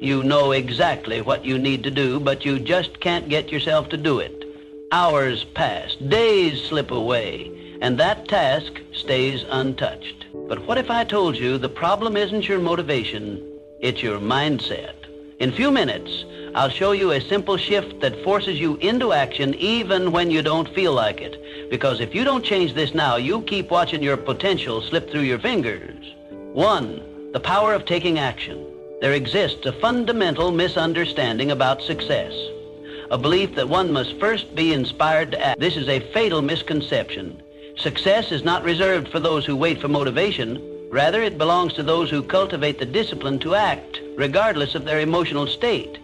You know exactly what you need to do, but you just can't get yourself to do it. Hours pass, days slip away, and that task stays untouched. But what if I told you the problem isn't your motivation, it's your mindset? In a few minutes, I'll show you a simple shift that forces you into action even when you don't feel like it. Because if you don't change this now, you'll keep watching your potential slip through your fingers. 1. The power of taking action. There exists a fundamental misunderstanding about success. A belief that one must first be inspired to act. This is a fatal misconception. Success is not reserved for those who wait for motivation. Rather, it belongs to those who cultivate the discipline to act, regardless of their emotional state.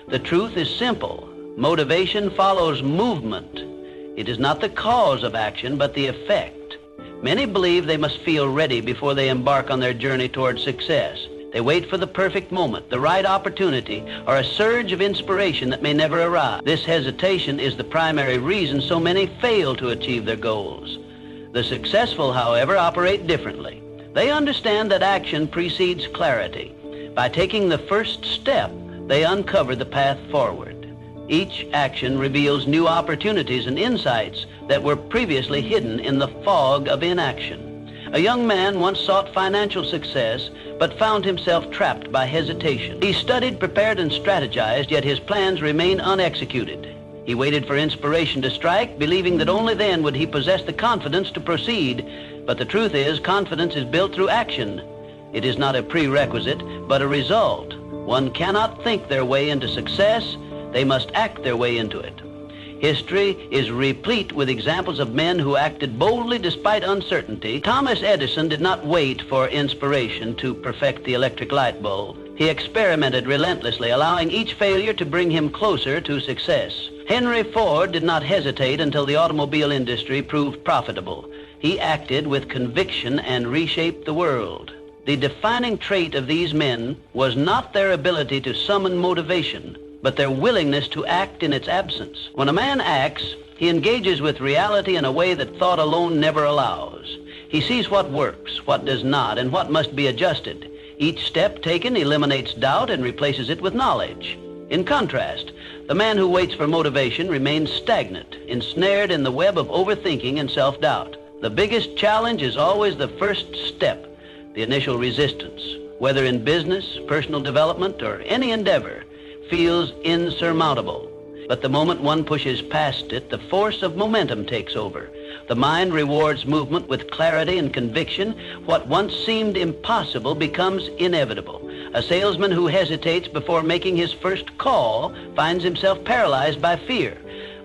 The truth is simple. Motivation follows movement. It is not the cause of action, but the effect. Many believe they must feel ready before they embark on their journey toward success. They wait for the perfect moment, the right opportunity, or a surge of inspiration that may never arrive. This hesitation is the primary reason so many fail to achieve their goals. The successful, however, operate differently. They understand that action precedes clarity. By taking the first step, they uncover the path forward. Each action reveals new opportunities and insights that were previously hidden in the fog of inaction. A young man once sought financial success, but found himself trapped by hesitation. He studied, prepared, and strategized, yet his plans remained unexecuted. He waited for inspiration to strike, believing that only then would he possess the confidence to proceed. But the truth is, confidence is built through action. It is not a prerequisite, but a result. One cannot think their way into success. They must act their way into it. History is replete with examples of men who acted boldly despite uncertainty. Thomas Edison did not wait for inspiration to perfect the electric light bulb. He experimented relentlessly, allowing each failure to bring him closer to success. Henry Ford did not hesitate until the automobile industry proved profitable. He acted with conviction and reshaped the world. The defining trait of these men was not their ability to summon motivation, but their willingness to act in its absence. When a man acts, he engages with reality in a way that thought alone never allows. He sees what works, what does not, and what must be adjusted. Each step taken eliminates doubt and replaces it with knowledge. In contrast, the man who waits for motivation remains stagnant, ensnared in the web of overthinking and self-doubt. The biggest challenge is always the first step, the initial resistance. Whether in business, personal development, or any endeavor, feels insurmountable. But the moment one pushes past it, the force of momentum takes over. The mind rewards movement with clarity and conviction. What once seemed impossible becomes inevitable. A salesman who hesitates before making his first call finds himself paralyzed by fear.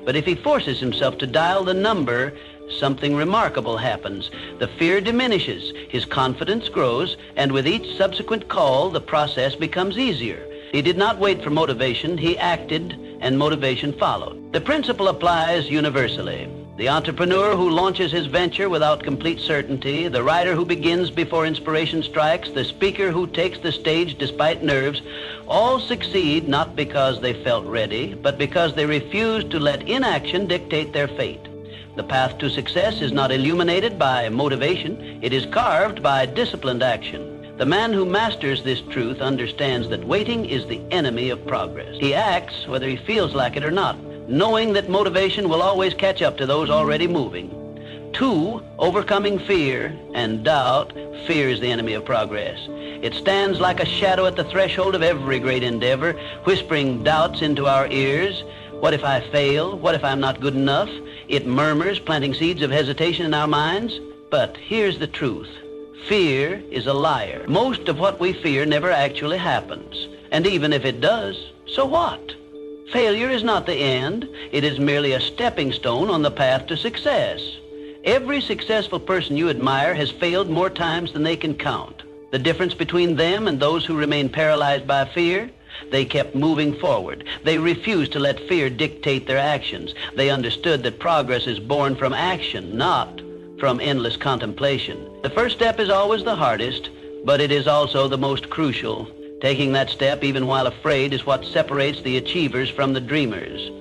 But if he forces himself to dial the number, something remarkable happens. The fear diminishes, his confidence grows, and with each subsequent call, the process becomes easier. He did not wait for motivation, he acted, and motivation followed. The principle applies universally. The entrepreneur who launches his venture without complete certainty, the writer who begins before inspiration strikes, the speaker who takes the stage despite nerves, all succeed not because they felt ready, but because they refused to let inaction dictate their fate. The path to success is not illuminated by motivation, it is carved by disciplined action. The man who masters this truth understands that waiting is the enemy of progress. He acts whether he feels like it or not, knowing that motivation will always catch up to those already moving. 2, overcoming fear and doubt. Fear is the enemy of progress. It stands like a shadow at the threshold of every great endeavor, whispering doubts into our ears. What if I fail? What if I'm not good enough? It murmurs, planting seeds of hesitation in our minds. But here's the truth. Fear is a liar. Most of what we fear never actually happens. And even if it does, so what? Failure is not the end. It is merely a stepping stone on the path to success. Every successful person you admire has failed more times than they can count. The difference between them and those who remain paralyzed by fear? They kept moving forward. They refused to let fear dictate their actions. They understood that progress is born from action, not from endless contemplation. The first step is always the hardest, but it is also the most crucial. Taking that step, even while afraid, is what separates the achievers from the dreamers.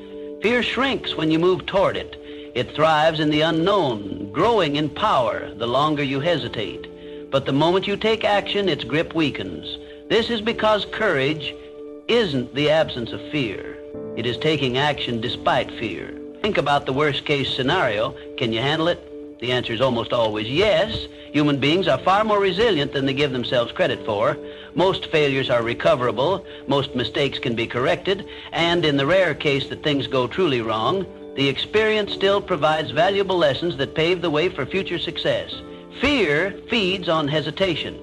Fear shrinks when you move toward it. It thrives in the unknown, growing in power the longer you hesitate. But the moment you take action, its grip weakens. This is because courage isn't the absence of fear. It is taking action despite fear. Think about the worst case scenario. Can you handle it? The answer is almost always yes. Human beings are far more resilient than they give themselves credit for. Most failures are recoverable, most mistakes can be corrected, and in the rare case that things go truly wrong, the experience still provides valuable lessons that pave the way for future success. Fear feeds on hesitation.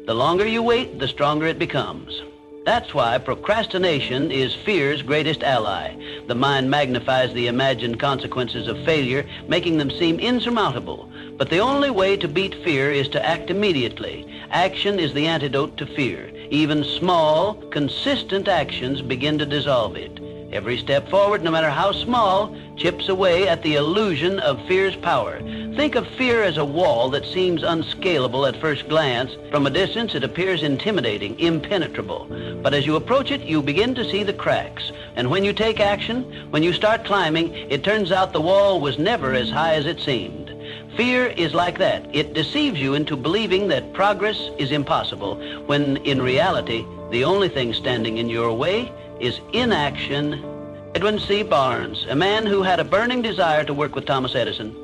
The longer you wait, the stronger it becomes. That's why procrastination is fear's greatest ally. The mind magnifies the imagined consequences of failure, making them seem insurmountable. But the only way to beat fear is to act immediately. Action is the antidote to fear. Even small, consistent actions begin to dissolve it. Every step forward, no matter how small, chips away at the illusion of fear's power. Think of fear as a wall that seems unscalable at first glance. From a distance, it appears intimidating, impenetrable. But as you approach it, you begin to see the cracks. And when you take action, when you start climbing, it turns out the wall was never as high as it seemed. Fear is like that. It deceives you into believing that progress is impossible, when in reality, the only thing standing in your way is inaction. Edwin C. Barnes, a man who had a burning desire to work with Thomas Edison.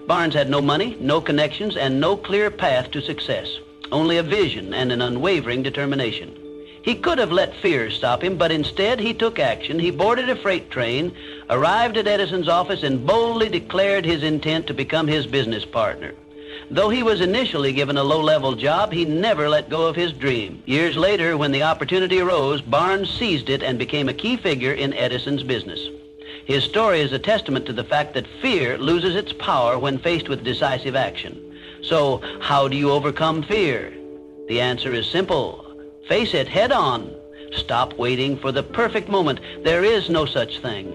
Barnes had no money, no connections, and no clear path to success, only a vision and an unwavering determination. He could have let fear stop him, but instead he took action. He boarded a freight train, arrived at Edison's office, and boldly declared his intent to become his business partner. Though he was initially given a low-level job, he never let go of his dream. Years later, when the opportunity arose, Barnes seized it and became a key figure in Edison's business. His story is a testament to the fact that fear loses its power when faced with decisive action. So, how do you overcome fear? The answer is simple. Face it head on. Stop waiting for the perfect moment. There is no such thing.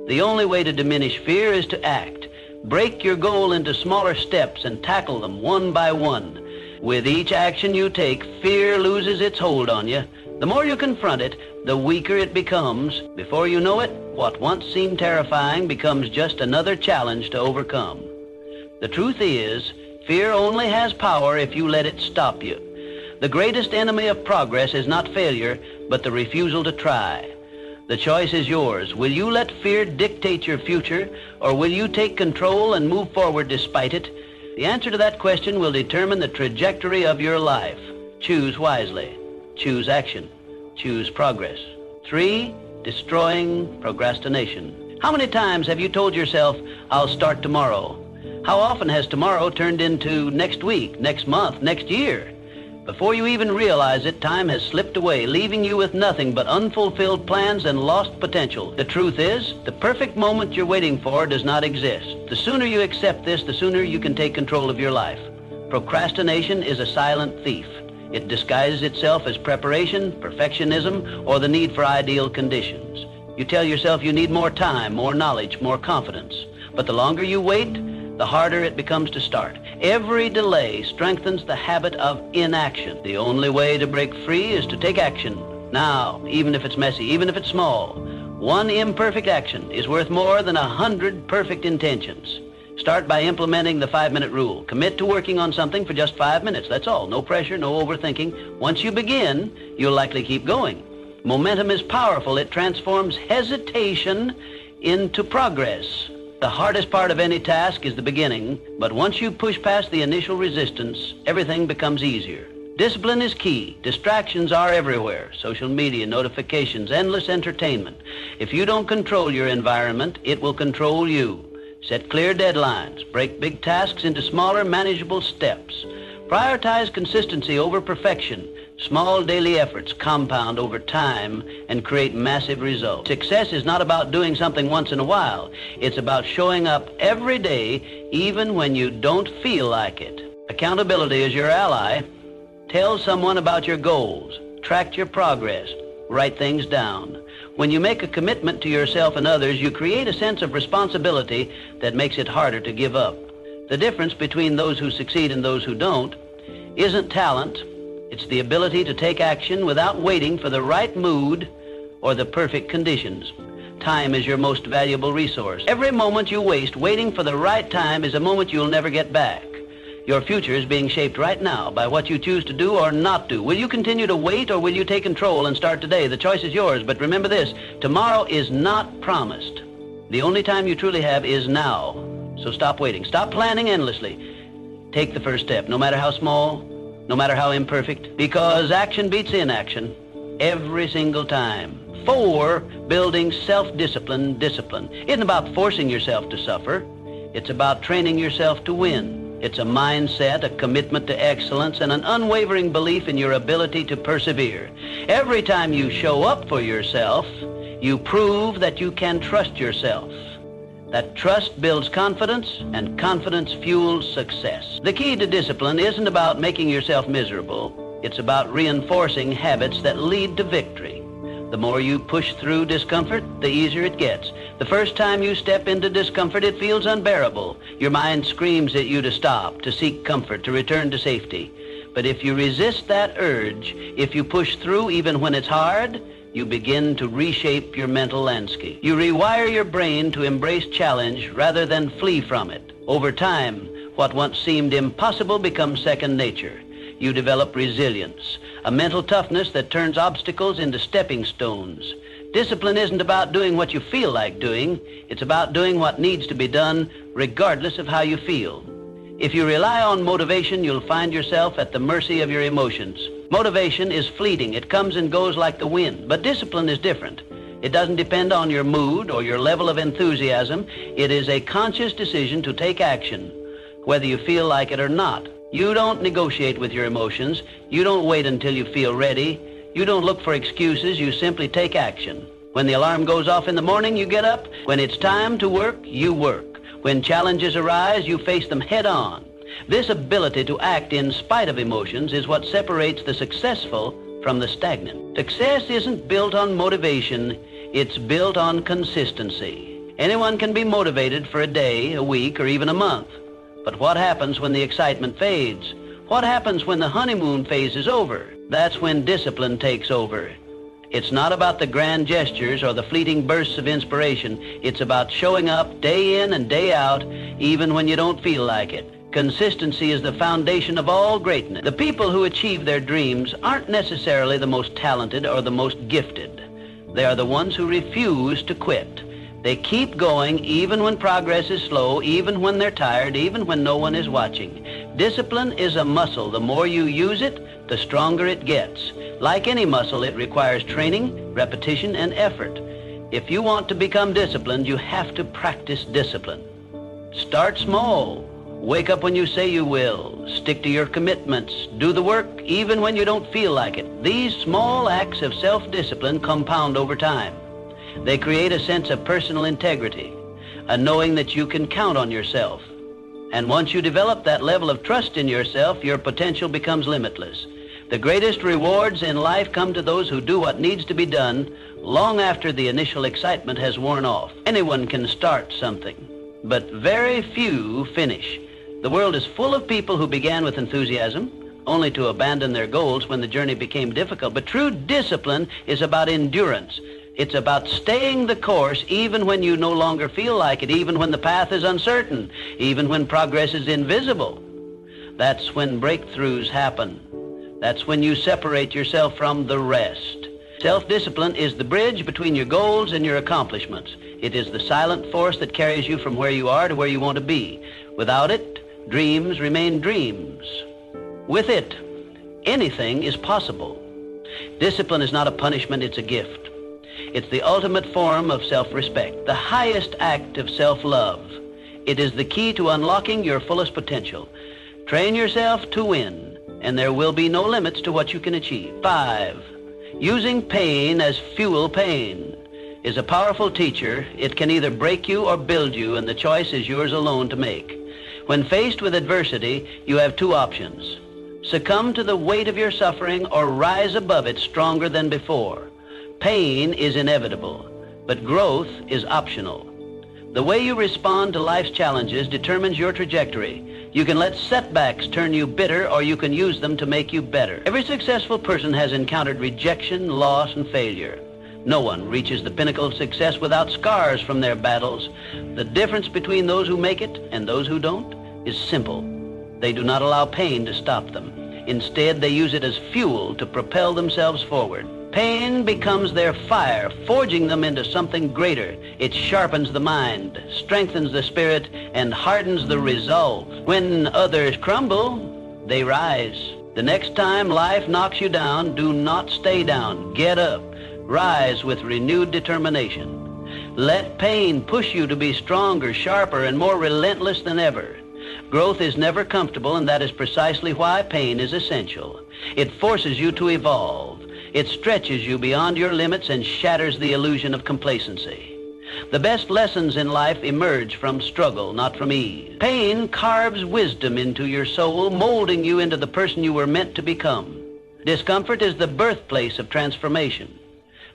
The only way to diminish fear is to act. Break your goal into smaller steps and tackle them one by one. With each action you take, fear loses its hold on you. The more you confront it, the weaker it becomes. Before you know it, what once seemed terrifying becomes just another challenge to overcome. The truth is, fear only has power if you let it stop you. The greatest enemy of progress is not failure, but the refusal to try. The choice is yours. Will you let fear dictate your future, or will you take control and move forward despite it? The answer to that question will determine the trajectory of your life. Choose wisely. Choose action. Choose progress. 3, destroying procrastination. How many times have you told yourself, I'll start tomorrow? How often has tomorrow turned into next week, next month, next year? Before you even realize it, time has slipped away, leaving you with nothing but unfulfilled plans and lost potential. The truth is, the perfect moment you're waiting for does not exist. The sooner you accept this, the sooner you can take control of your life. Procrastination is a silent thief. It disguises itself as preparation, perfectionism, or the need for ideal conditions. You tell yourself you need more time, more knowledge, more confidence. But the longer you wait, the harder it becomes to start. Every delay strengthens the habit of inaction. The only way to break free is to take action. Now, even if it's messy, even if it's small, one imperfect action is worth more than 100 perfect intentions. Start by implementing the 5-minute rule. Commit to working on something for just 5 minutes. That's all. No pressure, no overthinking. Once you begin, you'll likely keep going. Momentum is powerful. It transforms hesitation into progress. The hardest part of any task is the beginning, but once you push past the initial resistance, everything becomes easier. Discipline is key. Distractions are everywhere. Social media, notifications, endless entertainment. If you don't control your environment, it will control you. Set clear deadlines. Break big tasks into smaller, manageable steps. Prioritize consistency over perfection. Small daily efforts compound over time and create massive results. Success is not about doing something once in a while. It's about showing up every day, even when you don't feel like it. Accountability is your ally. Tell someone about your goals. Track your progress. Write things down. When you make a commitment to yourself and others, you create a sense of responsibility that makes it harder to give up. The difference between those who succeed and those who don't isn't talent. It's the ability to take action without waiting for the right mood or the perfect conditions. Time is your most valuable resource. Every moment you waste waiting for the right time is a moment you'll never get back. Your future is being shaped right now by what you choose to do or not do. Will you continue to wait, or will you take control and start today? The choice is yours, but remember this, tomorrow is not promised. The only time you truly have is now. So stop waiting. Stop planning endlessly. Take the first step, no matter how small, no matter how imperfect, because action beats inaction every single time. 4, building self-discipline. Discipline isn't about forcing yourself to suffer. It's about training yourself to win. It's a mindset, a commitment to excellence, and an unwavering belief in your ability to persevere. Every time you show up for yourself, you prove that you can trust yourself. That trust builds confidence, and confidence fuels success. The key to discipline isn't about making yourself miserable. It's about reinforcing habits that lead to victory. The more you push through discomfort, the easier it gets. The first time you step into discomfort, it feels unbearable. Your mind screams at you to stop, to seek comfort, to return to safety. But if you resist that urge, if you push through even when it's hard, you begin to reshape your mental landscape. You rewire your brain to embrace challenge rather than flee from it. Over time, what once seemed impossible becomes second nature. You develop resilience, a mental toughness that turns obstacles into stepping stones. Discipline isn't about doing what you feel like doing. It's about doing what needs to be done regardless of how you feel. If you rely on motivation, you'll find yourself at the mercy of your emotions. Motivation is fleeting. It comes and goes like the wind. But discipline is different. It doesn't depend on your mood or your level of enthusiasm. It is a conscious decision to take action, whether you feel like it or not. You don't negotiate with your emotions. You don't wait until you feel ready. You don't look for excuses. You simply take action. When the alarm goes off in the morning, you get up. When it's time to work, you work. When challenges arise, you face them head on. This ability to act in spite of emotions is what separates the successful from the stagnant. Success isn't built on motivation. It's built on consistency. Anyone can be motivated for a day, a week, or even a month. But what happens when the excitement fades? What happens when the honeymoon phase is over? That's when discipline takes over. It's not about the grand gestures or the fleeting bursts of inspiration. It's about showing up day in and day out, even when you don't feel like it. Consistency is the foundation of all greatness. The people who achieve their dreams aren't necessarily the most talented or the most gifted. They are the ones who refuse to quit. They keep going even when progress is slow, even when they're tired, even when no one is watching. Discipline is a muscle. The more you use it, the stronger it gets. Like any muscle, it requires training, repetition, and effort. If you want to become disciplined, you have to practice discipline. Start small. Wake up when you say you will. Stick to your commitments. Do the work even when you don't feel like it. These small acts of self-discipline compound over time. They create a sense of personal integrity, a knowing that you can count on yourself. And once you develop that level of trust in yourself, your potential becomes limitless. The greatest rewards in life come to those who do what needs to be done long after the initial excitement has worn off. Anyone can start something, but very few finish. The world is full of people who began with enthusiasm, only to abandon their goals when the journey became difficult. But true discipline is about endurance. It's about staying the course even when you no longer feel like it, even when the path is uncertain, even when progress is invisible. That's when breakthroughs happen. That's when you separate yourself from the rest. Self-discipline is the bridge between your goals and your accomplishments. It is the silent force that carries you from where you are to where you want to be. Without it, dreams remain dreams. With it, anything is possible. Discipline is not a punishment, it's a gift. It's the ultimate form of self-respect, the highest act of self-love. It is the key to unlocking your fullest potential. Train yourself to win, and there will be no limits to what you can achieve. 5, using pain as fuel. Pain is a powerful teacher. It can either break you or build you, and the choice is yours alone to make. When faced with adversity, you have 2 options. Succumb to the weight of your suffering or rise above it stronger than before. Pain is inevitable, but growth is optional. The way you respond to life's challenges determines your trajectory. You can let setbacks turn you bitter, or you can use them to make you better. Every successful person has encountered rejection, loss, and failure. No one reaches the pinnacle of success without scars from their battles. The difference between those who make it and those who don't is simple. They do not allow pain to stop them. Instead, they use it as fuel to propel themselves forward. Pain becomes their fire, forging them into something greater. It sharpens the mind, strengthens the spirit, and hardens the resolve. When others crumble, they rise. The next time life knocks you down, do not stay down. Get up. Rise with renewed determination. Let pain push you to be stronger, sharper, and more relentless than ever. Growth is never comfortable, and that is precisely why pain is essential. It forces you to evolve. It stretches you beyond your limits and shatters the illusion of complacency. The best lessons in life emerge from struggle, not from ease. Pain carves wisdom into your soul, molding you into the person you were meant to become. Discomfort is the birthplace of transformation.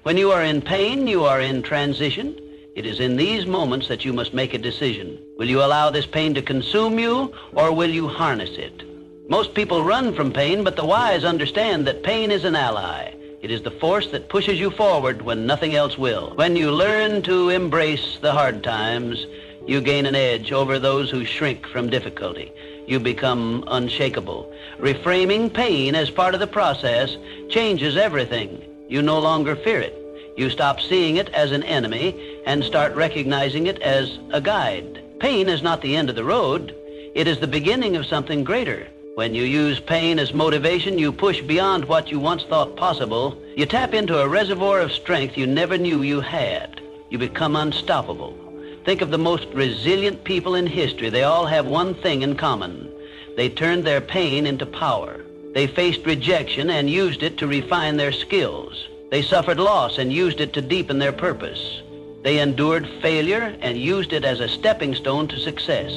When you are in pain, you are in transition. It is in these moments that you must make a decision. Will you allow this pain to consume you, or will you harness it? Most people run from pain, but the wise understand that pain is an ally. It is the force that pushes you forward when nothing else will. When you learn to embrace the hard times, you gain an edge over those who shrink from difficulty. You become unshakable. Reframing pain as part of the process changes everything. You no longer fear it. You stop seeing it as an enemy and start recognizing it as a guide. Pain is not the end of the road. It is the beginning of something greater. When you use pain as motivation, you push beyond what you once thought possible. You tap into a reservoir of strength you never knew you had. You become unstoppable. Think of the most resilient people in history. They all have one thing in common. They turned their pain into power. They faced rejection and used it to refine their skills. They suffered loss and used it to deepen their purpose. They endured failure and used it as a stepping stone to success.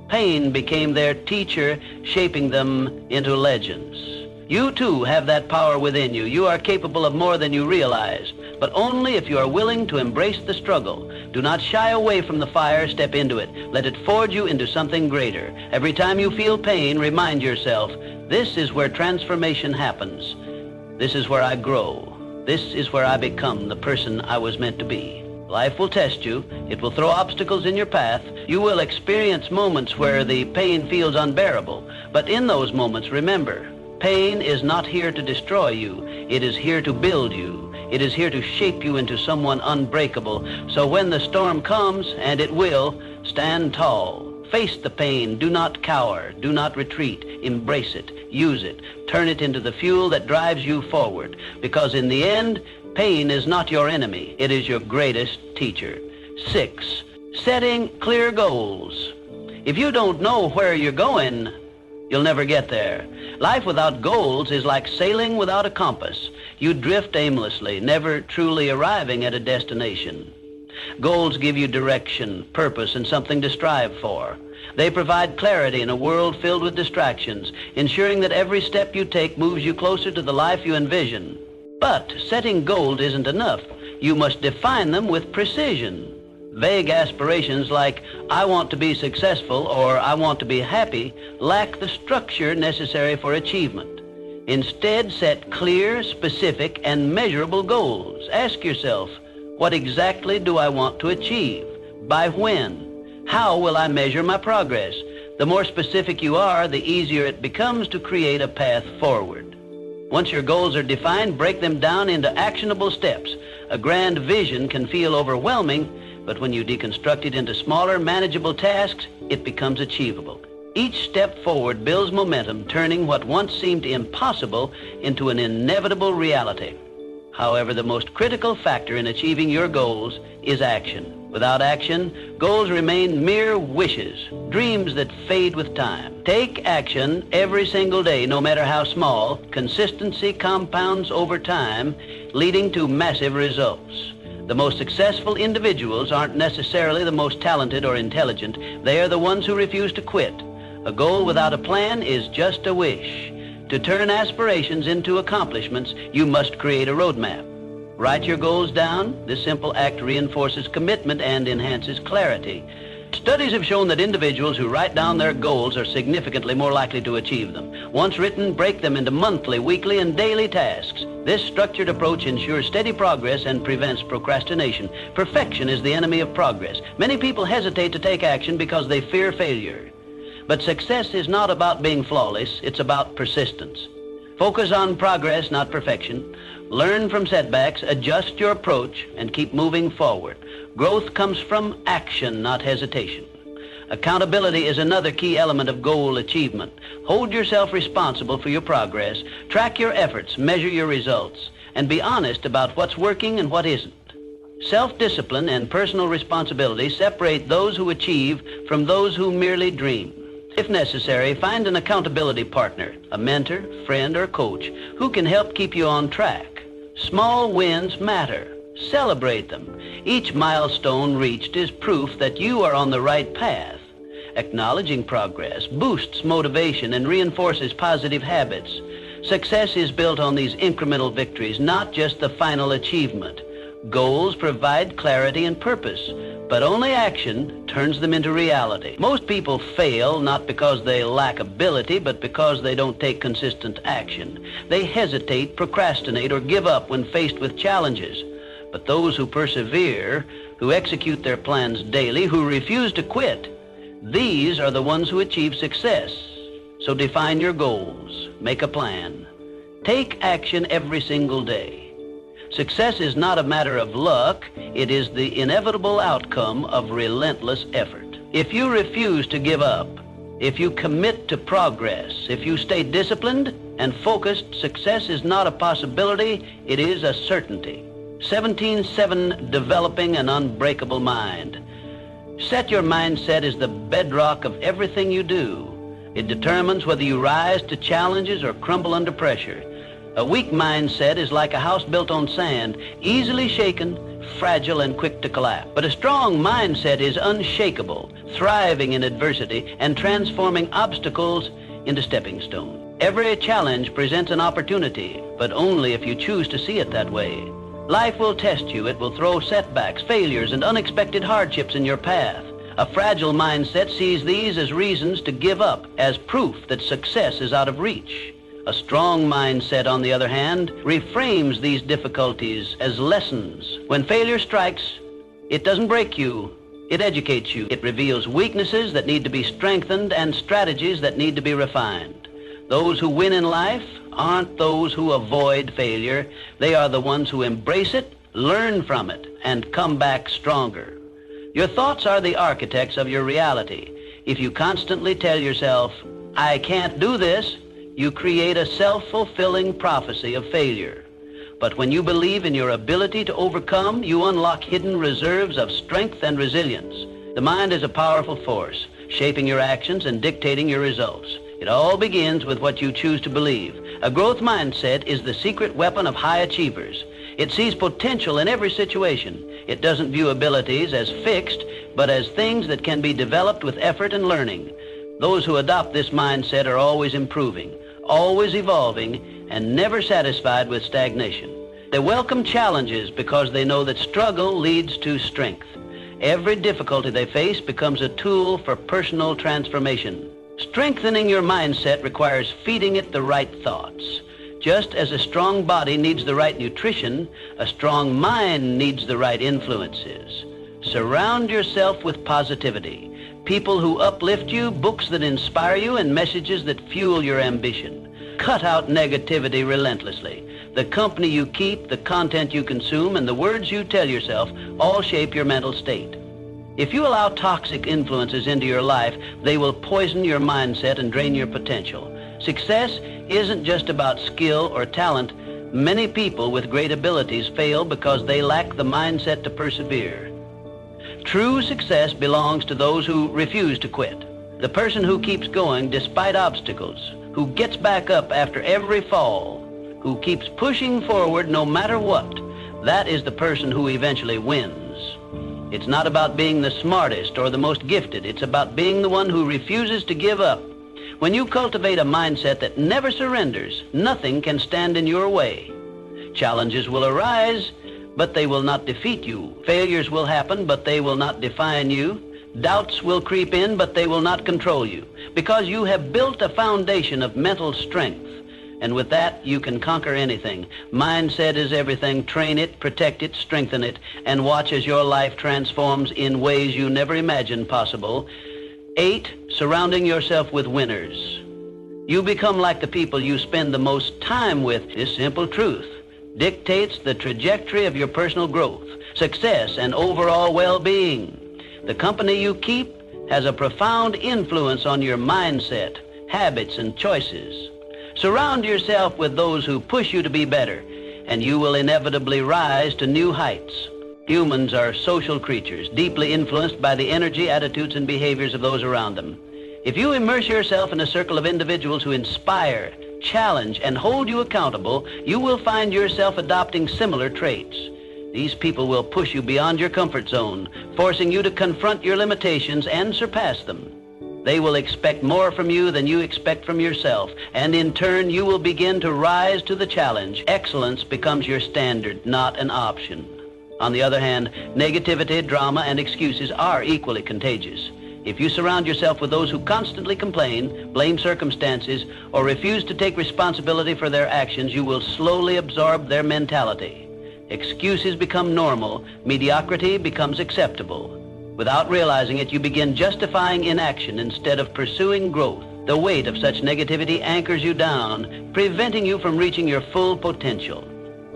Pain became their teacher, shaping them into legends. You too have that power within you. You are capable of more than you realize, but only if you are willing to embrace the struggle. Do not shy away from the fire, step into it. Let it forge you into something greater. Every time you feel pain, remind yourself, this is where transformation happens. This is where I grow. This is where I become the person I was meant to be. Life will test you. It will throw obstacles in your path. You will experience moments where the pain feels unbearable. But in those moments, remember, pain is not here to destroy you. It is here to build you. It is here to shape you into someone unbreakable. So when the storm comes, and it will, stand tall. Face the pain. Do not cower. Do not retreat. Embrace it. Use it. Turn it into the fuel that drives you forward. Because in the end, pain is not your enemy. It is your greatest teacher. 6, setting clear goals. If you don't know where you're going, you'll never get there. Life without goals is like sailing without a compass. You drift aimlessly, never truly arriving at a destination. Goals give you direction, purpose, and something to strive for. They provide clarity in a world filled with distractions, ensuring that every step you take moves you closer to the life you envision. But setting goals isn't enough. You must define them with precision. Vague aspirations like, I want to be successful or I want to be happy, lack the structure necessary for achievement. Instead, set clear, specific, and measurable goals. Ask yourself, what exactly do I want to achieve? By when? How will I measure my progress? The more specific you are, the easier it becomes to create a path forward. Once your goals are defined, break them down into actionable steps. A grand vision can feel overwhelming, but when you deconstruct it into smaller, manageable tasks, it becomes achievable. Each step forward builds momentum, turning what once seemed impossible into an inevitable reality. However, the most critical factor in achieving your goals is action. Without action, goals remain mere wishes, dreams that fade with time. Take action every single day, no matter how small. Consistency compounds over time, leading to massive results. The most successful individuals aren't necessarily the most talented or intelligent. They are the ones who refuse to quit. A goal without a plan is just a wish. To turn aspirations into accomplishments, you must create a roadmap. Write your goals down. This simple act reinforces commitment and enhances clarity. Studies have shown that individuals who write down their goals are significantly more likely to achieve them. Once written, break them into monthly, weekly, and daily tasks. This structured approach ensures steady progress and prevents procrastination. Perfection is the enemy of progress. Many people hesitate to take action because they fear failure. But success is not about being flawless, it's about persistence. Focus on progress, not perfection. Learn from setbacks, adjust your approach, and keep moving forward. Growth comes from action, not hesitation. Accountability is another key element of goal achievement. Hold yourself responsible for your progress, track your efforts, measure your results, and be honest about what's working and what isn't. Self-discipline and personal responsibility separate those who achieve from those who merely dream. If necessary, find an accountability partner, a mentor, friend, or coach who can help keep you on track. Small wins matter. Celebrate them. Each milestone reached is proof that you are on the right path. Acknowledging progress boosts motivation and reinforces positive habits. Success is built on these incremental victories, not just the final achievement. Goals provide clarity and purpose, but only action turns them into reality. Most people fail not because they lack ability, but because they don't take consistent action. They hesitate, procrastinate, or give up when faced with challenges. But those who persevere, who execute their plans daily, who refuse to quit, these are the ones who achieve success. So define your goals, make a plan. Take action every single day. Success is not a matter of luck, it is the inevitable outcome of relentless effort. If you refuse to give up, if you commit to progress, if you stay disciplined and focused, success is not a possibility, it is a certainty. 17-7, developing an unbreakable mind. Set your mindset as the bedrock of everything you do. It determines whether you rise to challenges or crumble under pressure. A weak mindset is like a house built on sand, easily shaken, fragile, and quick to collapse. But a strong mindset is unshakable, thriving in adversity, and transforming obstacles into stepping stones. Every challenge presents an opportunity, but only if you choose to see it that way. Life will test you. It will throw setbacks, failures, and unexpected hardships in your path. A fragile mindset sees these as reasons to give up, as proof that success is out of reach. A strong mindset, on the other hand, reframes these difficulties as lessons. When failure strikes, it doesn't break you, it educates you. It reveals weaknesses that need to be strengthened and strategies that need to be refined. Those who win in life aren't those who avoid failure. They are the ones who embrace it, learn from it, and come back stronger. Your thoughts are the architects of your reality. If you constantly tell yourself, "I can't do this," you create a self-fulfilling prophecy of failure. But when you believe in your ability to overcome, you unlock hidden reserves of strength and resilience. The mind is a powerful force, shaping your actions and dictating your results. It all begins with what you choose to believe. A growth mindset is the secret weapon of high achievers. It sees potential in every situation. It doesn't view abilities as fixed, but as things that can be developed with effort and learning. Those who adopt this mindset are always improving, always evolving, and never satisfied with stagnation. They welcome challenges because they know that struggle leads to strength. Every difficulty they face becomes a tool for personal transformation. Strengthening your mindset requires feeding it the right thoughts. Just as a strong body needs the right nutrition, a strong mind needs the right influences. Surround yourself with positivity. People who uplift you, books that inspire you, and messages that fuel your ambition. Cut out negativity relentlessly. The company you keep, the content you consume, and the words you tell yourself all shape your mental state. If you allow toxic influences into your life, they will poison your mindset and drain your potential. Success isn't just about skill or talent. Many people with great abilities fail because they lack the mindset to persevere. True success belongs to those who refuse to quit. The person who keeps going despite obstacles, who gets back up after every fall, who keeps pushing forward no matter what, that is the person who eventually wins. It's not about being the smartest or the most gifted. It's about being the one who refuses to give up. When you cultivate a mindset that never surrenders, nothing can stand in your way. Challenges will arise, but they will not defeat you. Failures will happen, but they will not define you. Doubts will creep in, but they will not control you, because you have built a foundation of mental strength. And with that, you can conquer anything. Mindset is everything. Train it, protect it, strengthen it, and watch as your life transforms in ways you never imagined possible. 8, surrounding yourself with winners. You become like the people you spend the most time with. This simple truth dictates the trajectory of your personal growth, success, and overall well-being. The company you keep has a profound influence on your mindset, habits, and choices. Surround yourself with those who push you to be better, and you will inevitably rise to new heights. Humans are social creatures, deeply influenced by the energy, attitudes, and behaviors of those around them. If you immerse yourself in a circle of individuals who inspire, challenge, and hold you accountable, you will find yourself adopting similar traits. These people will push you beyond your comfort zone, forcing you to confront your limitations and surpass them. They will expect more from you than you expect from yourself, and in turn, you will begin to rise to the challenge. Excellence becomes your standard, not an option. On the other hand, negativity, drama, and excuses are equally contagious. If you surround yourself with those who constantly complain, blame circumstances, or refuse to take responsibility for their actions, you will slowly absorb their mentality. Excuses become normal, mediocrity becomes acceptable. Without realizing it, you begin justifying inaction instead of pursuing growth. The weight of such negativity anchors you down, preventing you from reaching your full potential.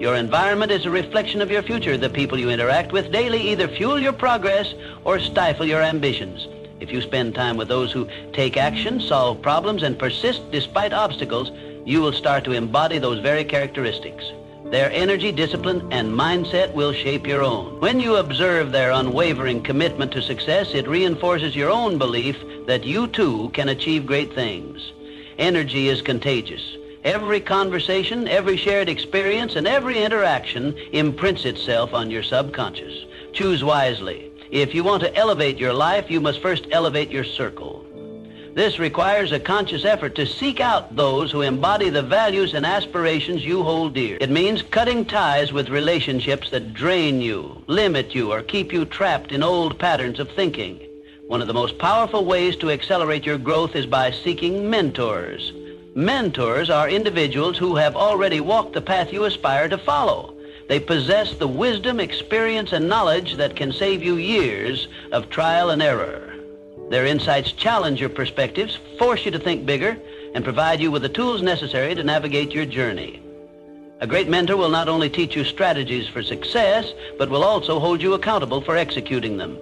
Your environment is a reflection of your future. The people you interact with daily either fuel your progress or stifle your ambitions. If you spend time with those who take action, solve problems, and persist despite obstacles, you will start to embody those very characteristics. Their energy, discipline, and mindset will shape your own. When you observe their unwavering commitment to success, it reinforces your own belief that you too can achieve great things. Energy is contagious. Every conversation, every shared experience, and every interaction imprints itself on your subconscious. Choose wisely. If you want to elevate your life, you must first elevate your circle. This requires a conscious effort to seek out those who embody the values and aspirations you hold dear. It means cutting ties with relationships that drain you, limit you, or keep you trapped in old patterns of thinking. One of the most powerful ways to accelerate your growth is by seeking mentors. Mentors are individuals who have already walked the path you aspire to follow. They possess the wisdom, experience, and knowledge that can save you years of trial and error. Their insights challenge your perspectives, force you to think bigger, and provide you with the tools necessary to navigate your journey. A great mentor will not only teach you strategies for success, but will also hold you accountable for executing them.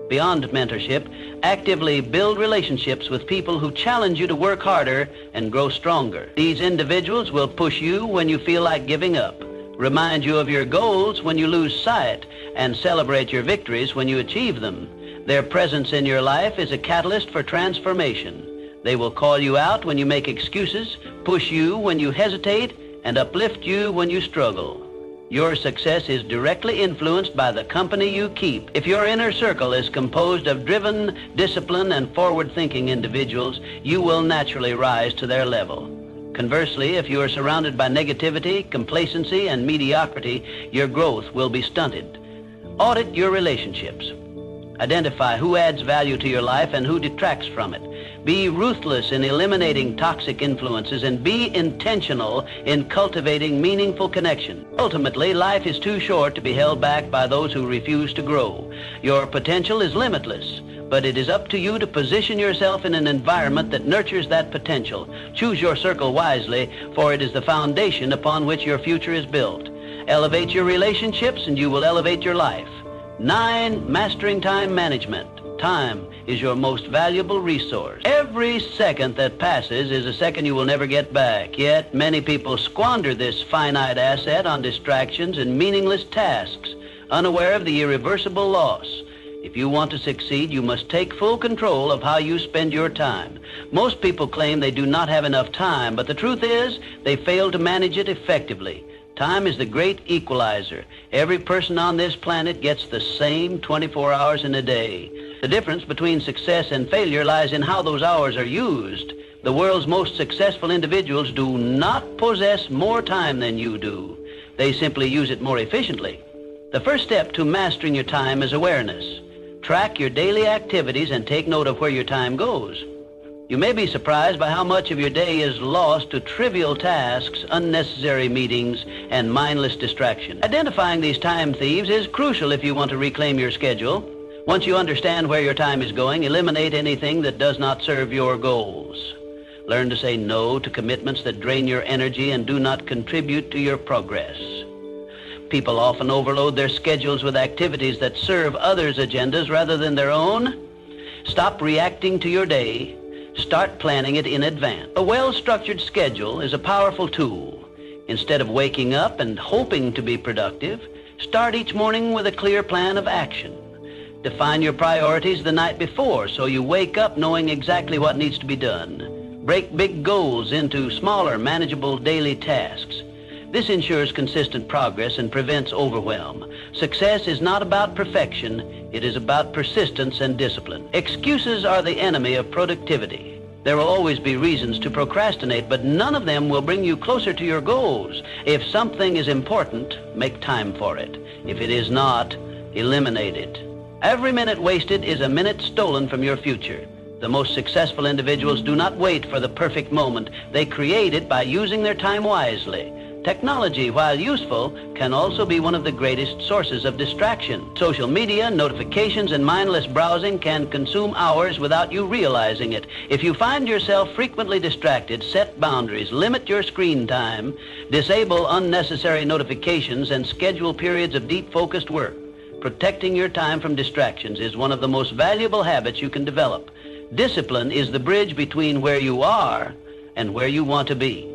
Beyond mentorship, actively build relationships with people who challenge you to work harder and grow stronger. These individuals will push you when you feel like giving up, remind you of your goals when you lose sight, and celebrate your victories when you achieve them. Their presence in your life is a catalyst for transformation. They will call you out when you make excuses, push you when you hesitate, and uplift you when you struggle. Your success is directly influenced by the company you keep. If your inner circle is composed of driven, disciplined, and forward-thinking individuals, you will naturally rise to their level. Conversely, if you are surrounded by negativity, complacency, and mediocrity, your growth will be stunted. Audit your relationships. Identify who adds value to your life and who detracts from it. Be ruthless in eliminating toxic influences and be intentional in cultivating meaningful connection. Ultimately, life is too short to be held back by those who refuse to grow. Your potential is limitless, but it is up to you to position yourself in an environment that nurtures that potential. Choose your circle wisely, for it is the foundation upon which your future is built. Elevate your relationships and you will elevate your life. 9, mastering time management. Time is your most valuable resource. Every second that passes is a second you will never get back. Yet many people squander this finite asset on distractions and meaningless tasks, unaware of the irreversible loss. If you want to succeed, you must take full control of how you spend your time. Most people claim they do not have enough time, but the truth is they fail to manage it effectively. Time is the great equalizer. Every person on this planet gets the same 24 hours in a day. The difference between success and failure lies in how those hours are used. The world's most successful individuals do not possess more time than you do. They simply use it more efficiently. The first step to mastering your time is awareness. Track your daily activities and take note of where your time goes. You may be surprised by how much of your day is lost to trivial tasks, unnecessary meetings, and mindless distraction. Identifying these time thieves is crucial if you want to reclaim your schedule. Once you understand where your time is going, eliminate anything that does not serve your goals. Learn to say no to commitments that drain your energy and do not contribute to your progress. People often overload their schedules with activities that serve others' agendas rather than their own. Stop reacting to your day. Start planning it in advance. A well-structured schedule is a powerful tool. Instead of waking up and hoping to be productive, start each morning with a clear plan of action. Define your priorities the night before so you wake up knowing exactly what needs to be done. Break big goals into smaller, manageable daily tasks. This ensures consistent progress and prevents overwhelm. Success is not about perfection. It is about persistence and discipline. Excuses are the enemy of productivity. There will always be reasons to procrastinate, but none of them will bring you closer to your goals. If something is important, make time for it. If it is not, eliminate it. Every minute wasted is a minute stolen from your future. The most successful individuals do not wait for the perfect moment. They create it by using their time wisely. Technology, while useful, can also be one of the greatest sources of distraction. Social media, notifications, and mindless browsing can consume hours without you realizing it. If you find yourself frequently distracted, set boundaries, limit your screen time, disable unnecessary notifications, and schedule periods of deep, focused work. Protecting your time from distractions is one of the most valuable habits you can develop. Discipline is the bridge between where you are and where you want to be.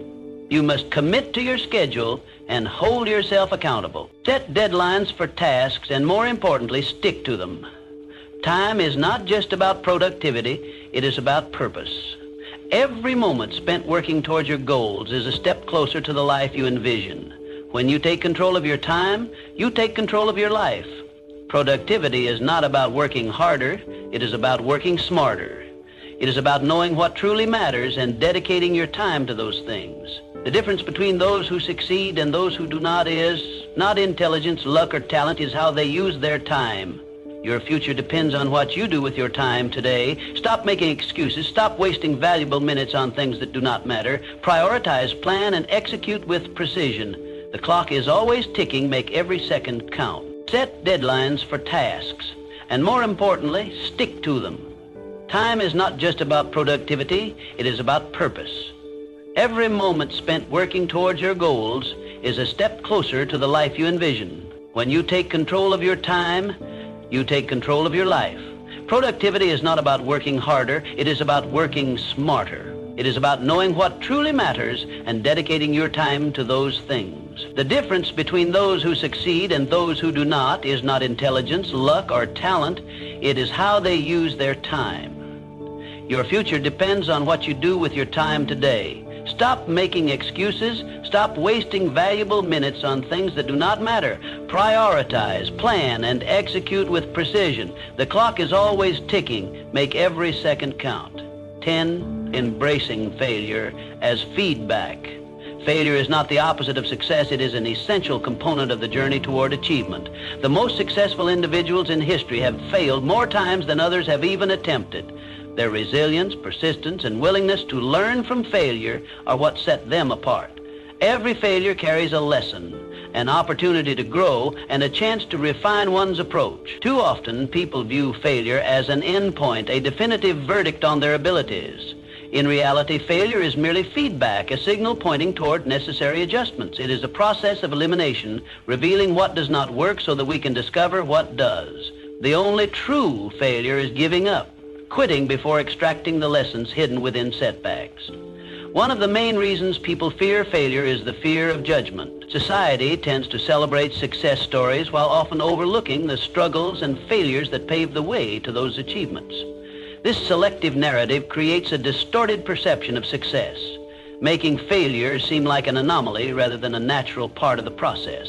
You must commit to your schedule and hold yourself accountable. Set deadlines for tasks and, more importantly, stick to them. Time is not just about productivity, it is about purpose. Every moment spent working towards your goals is a step closer to the life you envision. When you take control of your time, you take control of your life. Productivity is not about working harder, it is about working smarter. It is about knowing what truly matters and dedicating your time to those things. The difference between those who succeed and those who do not is not intelligence, luck, or talent, is how they use their time. Your future depends on what you do with your time today. Stop making excuses. Stop wasting valuable minutes on things that do not matter. Prioritize, plan, and execute with precision. The clock is always ticking. Make every second count. Set deadlines for tasks, and more importantly, stick to them. Time is not just about productivity, it is about purpose. Every moment spent working towards your goals is a step closer to the life you envision. When you take control of your time, you take control of your life. Productivity is not about working harder, it is about working smarter. It is about knowing what truly matters and dedicating your time to those things. The difference between those who succeed and those who do not is not intelligence, luck, or talent. It is how they use their time. Your future depends on what you do with your time today. Stop making excuses. Stop wasting valuable minutes on things that do not matter. Prioritize, plan, and execute with precision. The clock is always ticking. Make every second count. 10. Embracing failure as feedback. Failure is not the opposite of success. It is an essential component of the journey toward achievement. The most successful individuals in history have failed more times than others have even attempted. Their resilience, persistence, and willingness to learn from failure are what set them apart. Every failure carries a lesson, an opportunity to grow, and a chance to refine one's approach. Too often, people view failure as an endpoint, a definitive verdict on their abilities. In reality, failure is merely feedback, a signal pointing toward necessary adjustments. It is a process of elimination, revealing what does not work so that we can discover what does. The only true failure is giving up, quitting before extracting the lessons hidden within setbacks. One of the main reasons people fear failure is the fear of judgment. Society tends to celebrate success stories while often overlooking the struggles and failures that pave the way to those achievements. This selective narrative creates a distorted perception of success, making failure seem like an anomaly rather than a natural part of the process.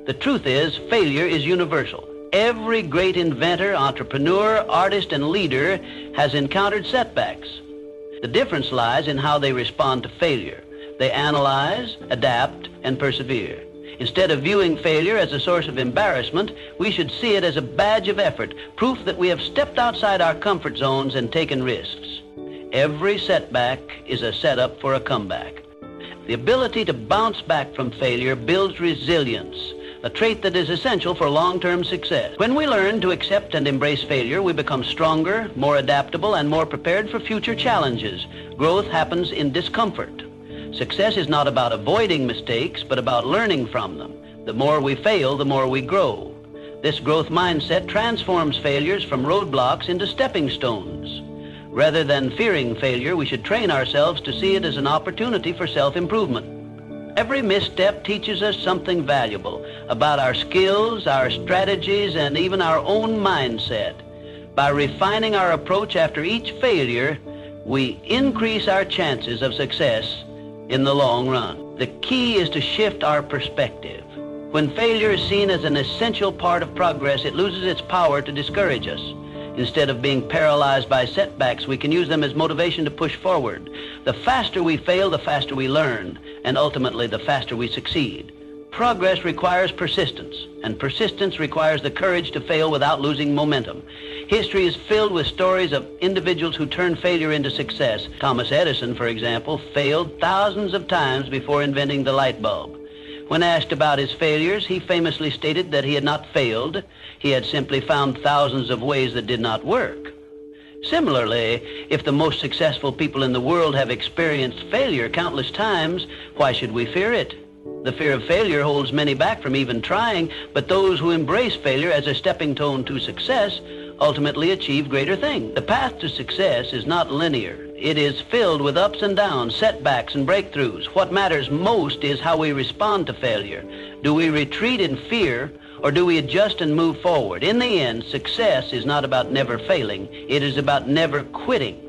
The truth is, failure is universal. Every great inventor, entrepreneur, artist, and leader has encountered setbacks. The difference lies in how they respond to failure. They analyze, adapt, and persevere. Instead of viewing failure as a source of embarrassment, we should see it as a badge of effort, proof that we have stepped outside our comfort zones and taken risks. Every setback is a setup for a comeback. The ability to bounce back from failure builds resilience. a trait that is essential for long-term success. When we learn to accept and embrace failure, we become stronger, more adaptable, and more prepared for future challenges. Growth happens in discomfort. Success is not about avoiding mistakes, but about learning from them. The more we fail, the more we grow. This growth mindset transforms failures from roadblocks into stepping stones. Rather than fearing failure, we should train ourselves to see it as an opportunity for self-improvement. Every misstep teaches us something valuable about our skills, our strategies, and even our own mindset. By refining our approach after each failure, we increase our chances of success in the long run. The key is to shift our perspective. When failure is seen as an essential part of progress, it loses its power to discourage us. Instead of being paralyzed by setbacks, we can use them as motivation to push forward. The faster we fail, the faster we learn, and ultimately the faster we succeed. Progress requires persistence, and persistence requires the courage to fail without losing momentum. History is filled with stories of individuals who turned failure into success. Thomas Edison, for example, failed thousands of times before inventing the light bulb. When asked about his failures, he famously stated that he had not failed. He had simply found thousands of ways that did not work. Similarly, if the most successful people in the world have experienced failure countless times, why should we fear it? The fear of failure holds many back from even trying, but those who embrace failure as a stepping stone to success ultimately achieve greater things. The path to success is not linear. It is filled with ups and downs, setbacks and breakthroughs. What matters most is how we respond to failure. Do we retreat in fear, or do we adjust and move forward? In the end, success is not about never failing. It is about never quitting.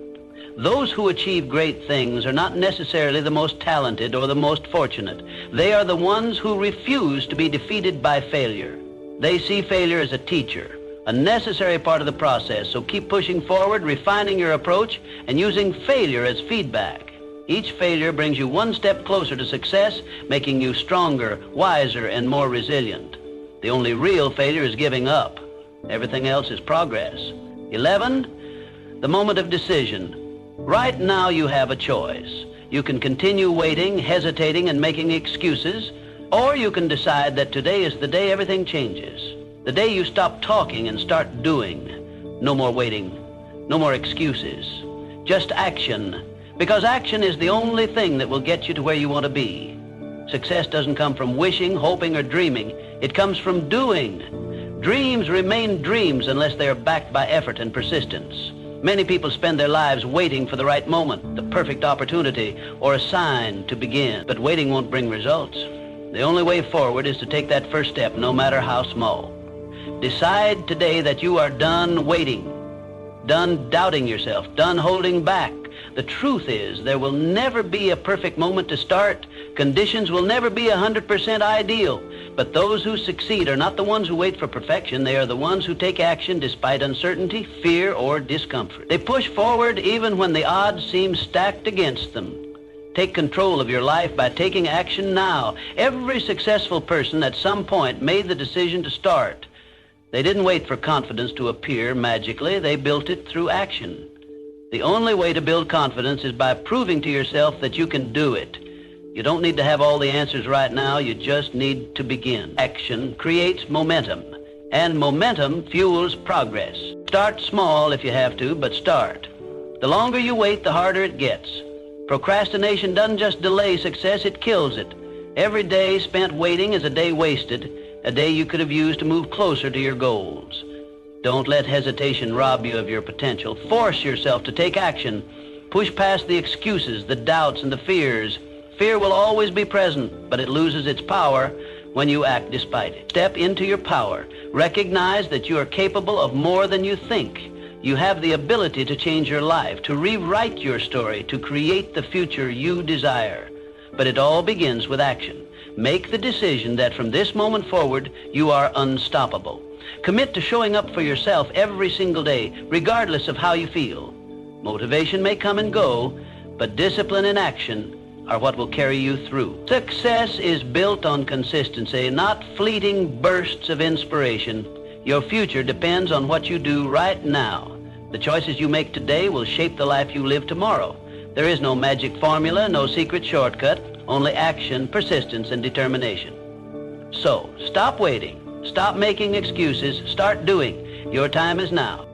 Those who achieve great things are not necessarily the most talented or the most fortunate. They are the ones who refuse to be defeated by failure. They see failure as a teacher, a necessary part of the process, so keep pushing forward, refining your approach, and using failure as feedback. Each failure brings you one step closer to success, making you stronger, wiser, and more resilient. The only real failure is giving up. Everything else is progress. 11, the moment of decision. Right now you have a choice. You can continue waiting, hesitating, and making excuses, or you can decide that today is the day everything changes. The day you stop talking and start doing. No more waiting, no more excuses, just action. Because action is the only thing that will get you to where you want to be. Success doesn't come from wishing, hoping, or dreaming. It comes from doing. Dreams remain dreams unless they are backed by effort and persistence. Many people spend their lives waiting for the right moment, the perfect opportunity, or a sign to begin. But waiting won't bring results. The only way forward is to take that first step, no matter how small. Decide today that you are done waiting, done doubting yourself, done holding back. The truth is, there will never be a perfect moment to start. Conditions will never be 100% ideal. But those who succeed are not the ones who wait for perfection. They are the ones who take action despite uncertainty, fear, or discomfort. They push forward even when the odds seem stacked against them. Take control of your life by taking action now. Every successful person at some point made the decision to start. They didn't wait for confidence to appear magically. They built it through action. The only way to build confidence is by proving to yourself that you can do it. You don't need to have all the answers right now. You just need to begin. Action creates momentum, and momentum fuels progress. Start small if you have to, but start. The longer you wait, the harder it gets. Procrastination doesn't just delay success, it kills it. Every day spent waiting is a day wasted, a day you could have used to move closer to your goals. Don't let hesitation rob you of your potential. Force yourself to take action. Push past the excuses, the doubts, and the fears. Fear will always be present, but it loses its power when you act despite it. Step into your power. Recognize that you are capable of more than you think. You have the ability to change your life, to rewrite your story, to create the future you desire. But it all begins with action. Make the decision that from this moment forward, you are unstoppable. Commit to showing up for yourself every single day, regardless of how you feel. Motivation may come and go, but discipline and action are what will carry you through. Success is built on consistency, not fleeting bursts of inspiration. Your future depends on what you do right now. The choices you make today will shape the life you live tomorrow. There is no magic formula, no secret shortcut, only action, persistence, and determination. So, stop waiting. Stop making excuses. Start doing. Your time is now.